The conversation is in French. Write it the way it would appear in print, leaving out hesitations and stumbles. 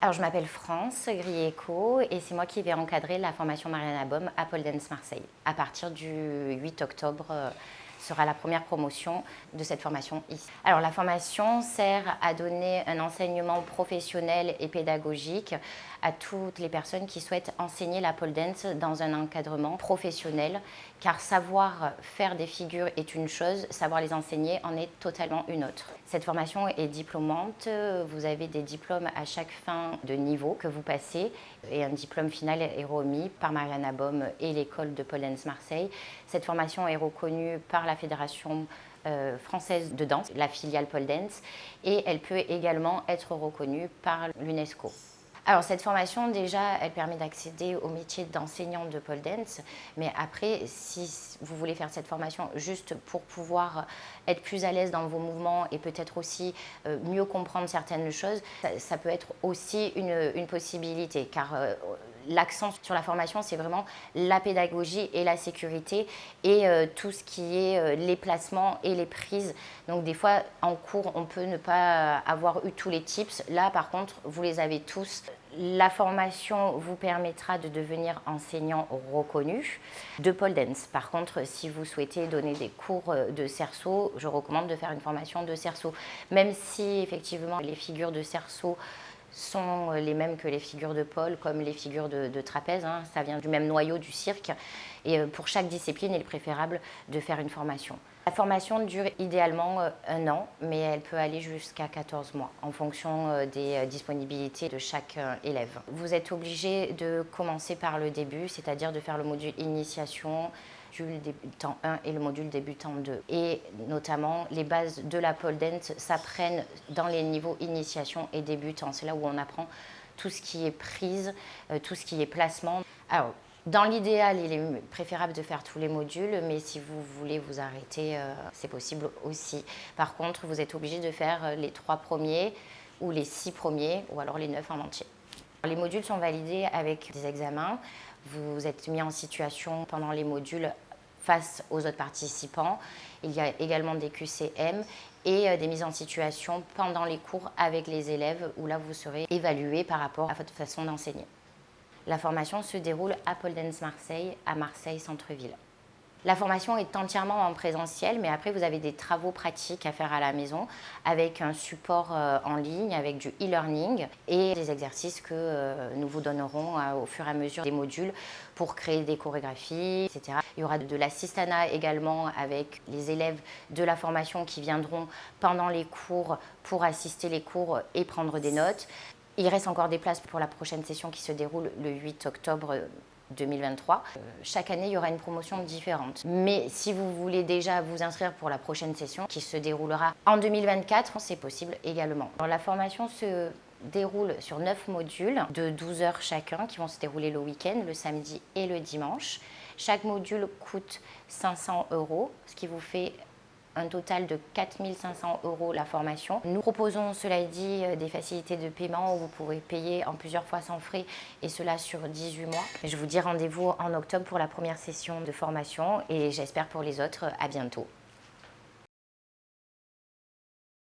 Alors, je m'appelle France Grieco et c'est moi qui vais encadrer la formation Mariana Baume à Pole Dance Marseille. À partir du 8 octobre sera la première promotion de cette formation ici. Alors, la formation sert à donner un enseignement professionnel et pédagogique à toutes les personnes qui souhaitent enseigner la pole dance dans un encadrement professionnel, car savoir faire des figures est une chose, savoir les enseigner en est totalement une autre. Cette formation est diplômante, vous avez des diplômes à chaque fin de niveau que vous passez et un diplôme final est remis par Mariana Baume et l'école de Pole Dance Marseille. Cette formation est reconnue par la Fédération française de danse, la filiale Pole Dance, et elle peut également être reconnue par l'UNESCO. Alors cette formation déjà, elle permet d'accéder au métier d'enseignant de pole dance, mais après, si vous voulez faire cette formation juste pour pouvoir être plus à l'aise dans vos mouvements et peut-être aussi mieux comprendre certaines choses, ça peut être aussi une possibilité, car l'accent sur la formation, c'est vraiment la pédagogie et la sécurité et tout ce qui est les placements et les prises. Donc des fois, en cours, on peut ne pas avoir eu tous les tips. Là, par contre, vous les avez tous. La formation vous permettra de devenir enseignant reconnu de pole dance. Par contre, si vous souhaitez donner des cours de cerceau, je recommande de faire une formation de cerceau. Même si effectivement les figures de cerceau sont les mêmes que les figures de pole, comme les figures de trapèze, hein. Ça vient du même noyau du cirque. Et pour chaque discipline, il est préférable de faire une formation. La formation dure idéalement 1 an, mais elle peut aller jusqu'à 14 mois en fonction des disponibilités de chaque élève. Vous êtes obligé de commencer par le début, c'est-à-dire de faire le module initiation, le module débutant 1 et le module débutant 2. Et notamment, les bases de la pole dance s'apprennent dans les niveaux initiation et débutant. C'est là où on apprend tout ce qui est prise, tout ce qui est placement. Alors, dans l'idéal, il est préférable de faire tous les modules, mais si vous voulez vous arrêter, c'est possible aussi. Par contre, vous êtes obligé de faire les 3 premiers ou les 6 premiers ou alors les 9 en entier. Les modules sont validés avec des examens. Vous êtes mis en situation pendant les modules face aux autres participants. Il y a également des QCM et des mises en situation pendant les cours avec les élèves où là vous serez évalué par rapport à votre façon d'enseigner. La formation se déroule à Pole Dance Marseille, à Marseille Centre-Ville. La formation est entièrement en présentiel, mais après vous avez des travaux pratiques à faire à la maison avec un support en ligne, avec du e-learning et des exercices que nous vous donnerons au fur et à mesure des modules pour créer des chorégraphies, etc. Il y aura de l'assistanat également avec les élèves de la formation qui viendront pendant les cours pour assister les cours et prendre des notes. Il reste encore des places pour la prochaine session qui se déroule le 8 octobre 2023. Chaque année, il y aura une promotion différente. Mais si vous voulez déjà vous inscrire pour la prochaine session qui se déroulera en 2024, c'est possible également. Alors, la formation se déroule sur 9 modules de 12 heures chacun qui vont se dérouler le week-end, le samedi et le dimanche. Chaque module coûte 500 €, ce qui vous fait un total de 4 500 € la formation. Nous proposons, cela dit, des facilités de paiement où vous pourrez payer en plusieurs fois sans frais et cela sur 18 mois. Je vous dis rendez-vous en octobre pour la première session de formation et j'espère pour les autres à bientôt.